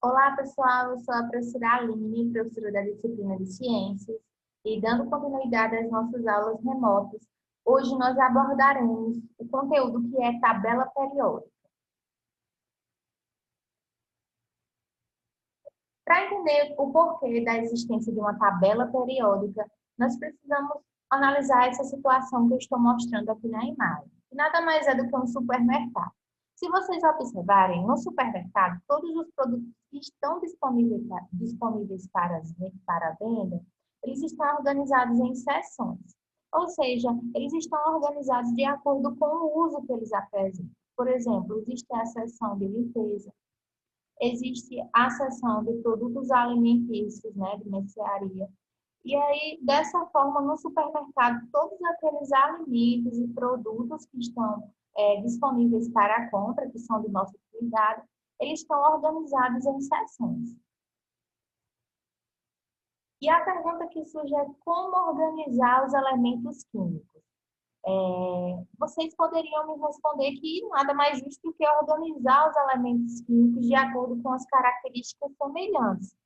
Olá, pessoal. Eu sou a professora Aline, professora da disciplina de Ciências, e dando continuidade às nossas aulas remotas, hoje nós abordaremos o conteúdo que é tabela periódica. Para entender o porquê da existência de uma tabela periódica, nós precisamos analisar essa situação que eu estou mostrando aqui na imagem, que nada mais é do que um supermercado. Se vocês observarem, no supermercado, todos os produtos que estão disponíveis para venda, eles estão organizados em seções. Ou seja, eles estão organizados de acordo com o uso que eles apresentam. Por exemplo, existe a seção de limpeza, existe a seção de produtos alimentícios, né, de mercearia. E aí, dessa forma, no supermercado, todos aqueles alimentos e produtos que estão disponíveis para a compra, que são de nossa utilidade, eles estão organizados em seções. E a pergunta que surge é como organizar os elementos químicos? Vocês poderiam me responder que nada mais justo do que organizar os elementos químicos de acordo com as características semelhantes.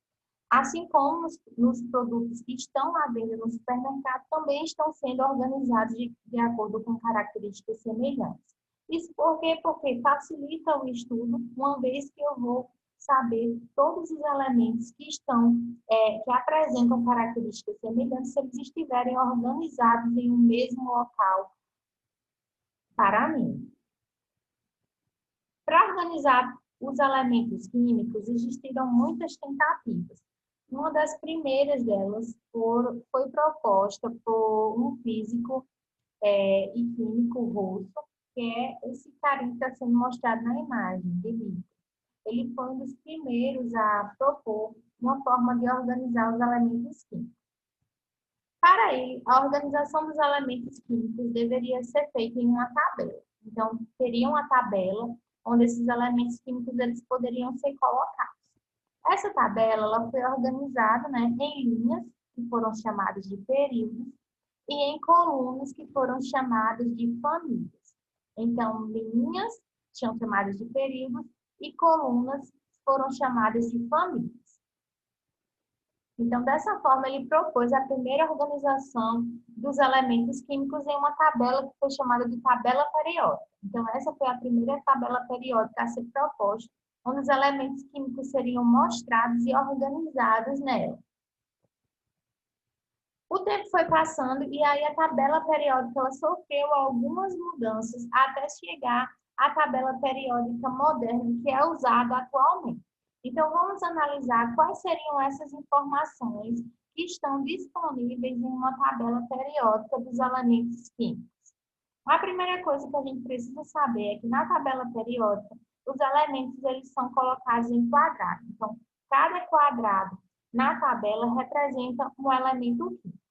Assim como nos produtos que estão à venda no supermercado também estão sendo organizados de acordo com características semelhantes. Isso por quê? Porque facilita o estudo, uma vez que eu vou saber todos os elementos que que apresentam características semelhantes, se eles estiverem organizados em um mesmo local para mim. Para organizar os elementos químicos, existiram muitas tentativas. Uma das primeiras delas foi proposta por um físico e químico russo, que é esse carinha que está sendo mostrado na imagem, Dmitry. Ele foi um dos primeiros a propor uma forma de organizar os elementos químicos. Para ele, a organização dos elementos químicos deveria ser feita em uma tabela. Então, teria uma tabela onde esses elementos químicos eles poderiam ser colocados. Essa tabela ela foi organizada, né, em linhas, que foram chamadas de períodos, e em colunas, que foram chamadas de famílias. Então, linhas são chamadas de períodos e colunas foram chamadas de famílias. Então, dessa forma, ele propôs a primeira organização dos elementos químicos em uma tabela que foi chamada de tabela periódica. Então, essa foi a primeira tabela periódica a ser proposta, onde os elementos químicos seriam mostrados e organizados nela. O tempo foi passando e aí a tabela periódica ela sofreu algumas mudanças até chegar à tabela periódica moderna, que é usada atualmente. Então, vamos analisar quais seriam essas informações que estão disponíveis em uma tabela periódica dos elementos químicos. A primeira coisa que a gente precisa saber é que na tabela periódica, os elementos eles são colocados em quadrados. Então, cada quadrado na tabela representa um elemento químico.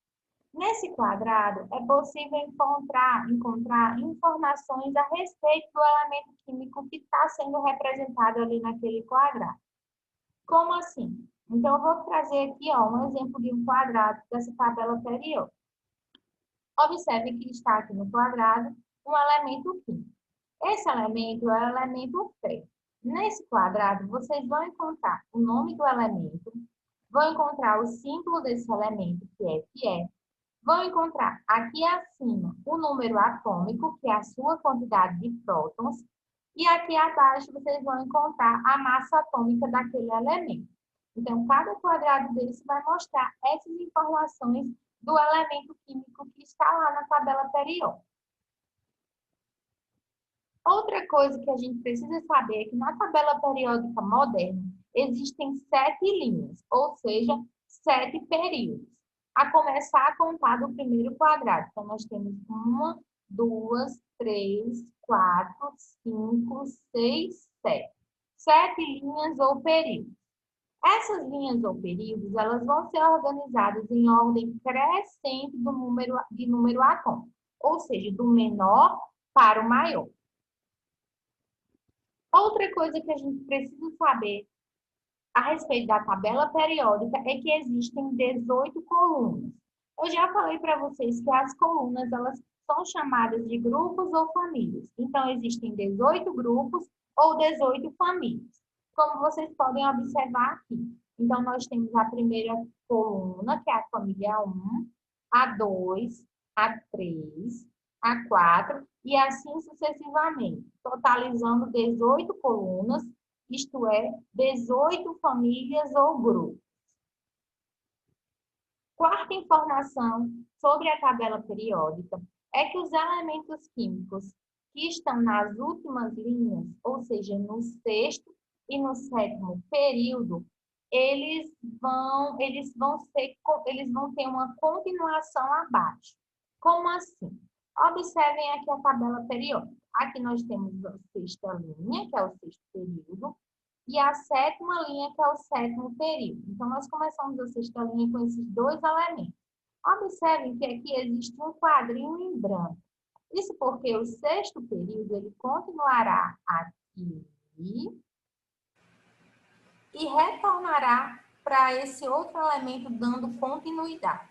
Nesse quadrado, é possível encontrar informações a respeito do elemento químico que está sendo representado ali naquele quadrado. Como assim? Então, eu vou trazer aqui um exemplo de um quadrado dessa tabela periódica. Observe que está aqui no quadrado um elemento químico. Esse elemento é o elemento ferro. Nesse quadrado, vocês vão encontrar o nome do elemento, vão encontrar o símbolo desse elemento, que é Fe, vão encontrar aqui acima o número atômico, que é a sua quantidade de prótons, e aqui abaixo vocês vão encontrar a massa atômica daquele elemento. Então, cada quadrado desse vai mostrar essas informações do elemento químico que está lá na tabela periódica. Outra coisa que a gente precisa saber é que na tabela periódica moderna existem 7 linhas, ou seja, 7 períodos. A começar a contar do primeiro quadrado. Então, nós temos 1, 2, 3, 4, 5, 6, 7. 7 linhas ou períodos. Essas linhas ou períodos, elas vão ser organizadas em ordem crescente de número atômico, ou seja, do menor para o maior. Outra coisa que a gente precisa saber a respeito da tabela periódica é que existem 18 colunas. Eu já falei para vocês que as colunas elas são chamadas de grupos ou famílias. Então, existem 18 grupos ou 18 famílias. como vocês podem observar aqui. Então, nós temos a primeira coluna, que é a família 1, a 2, a 3, a 4, e assim sucessivamente, totalizando 18 colunas, isto é, 18 famílias ou grupos. Quarta informação sobre a tabela periódica é que os elementos químicos que estão nas últimas linhas, ou seja, no sexto e no sétimo período, eles vão ter uma continuação abaixo. Como assim? Observem aqui a tabela periódica. Aqui nós temos a sexta linha, que é o sexto período, e a sétima linha, que é o sétimo período. Então, nós começamos a sexta linha com esses dois elementos. Observem que aqui existe um quadrinho em branco. Isso porque o sexto período, ele continuará aqui e retornará para esse outro elemento, dando continuidade.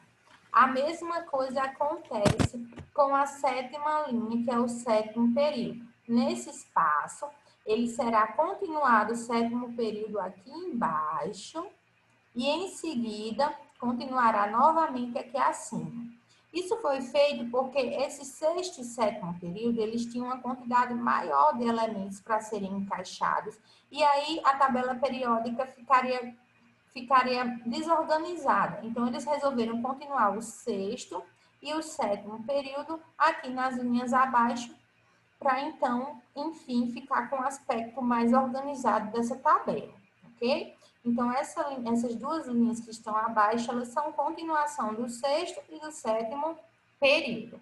A mesma coisa acontece com a sétima linha, que é o sétimo período. Nesse espaço, ele será continuado o sétimo período aqui embaixo e em seguida continuará novamente aqui acima. Isso foi feito porque esse sexto e sétimo período, eles tinham uma quantidade maior de elementos para serem encaixados e aí a tabela periódica ficaria desorganizada. Então, eles resolveram continuar o sexto e o sétimo período aqui nas linhas abaixo, para então, enfim, ficar com um aspecto mais organizado dessa tabela, ok? Então, essas duas linhas que estão abaixo, elas são continuação do sexto e do sétimo período.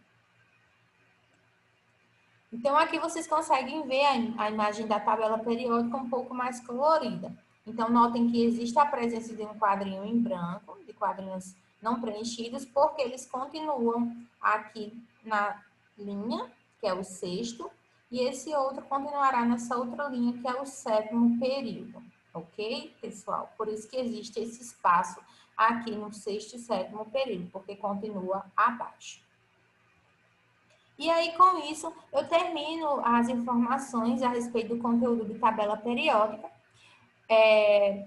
Então, aqui vocês conseguem ver a imagem da tabela periódica um pouco mais colorida. Então, notem que existe a presença de um quadrinho em branco, de quadrinhos não preenchidos, porque eles continuam aqui na linha, que é o sexto, e esse outro continuará nessa outra linha, que é o sétimo período. Ok, pessoal? Por isso que existe esse espaço aqui no sexto e sétimo período, porque continua abaixo. E aí, com isso, eu termino as informações a respeito do conteúdo de tabela periódica.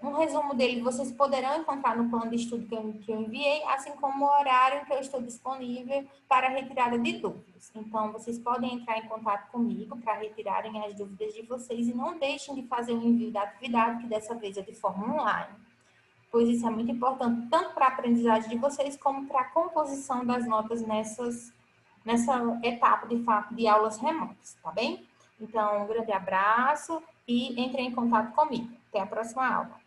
Um resumo dele vocês poderão encontrar no plano de estudo que eu enviei, assim como o horário que eu estou disponível para a retirada de dúvidas. Então, vocês podem entrar em contato comigo para retirarem as dúvidas de vocês e não deixem de fazer o envio da atividade, que dessa vez é de forma online, pois isso é muito importante tanto para a aprendizagem de vocês como para a composição das notas nessa etapa de aulas remotas, tá bem? Então, um grande abraço e entrem em contato comigo. Até a próxima aula.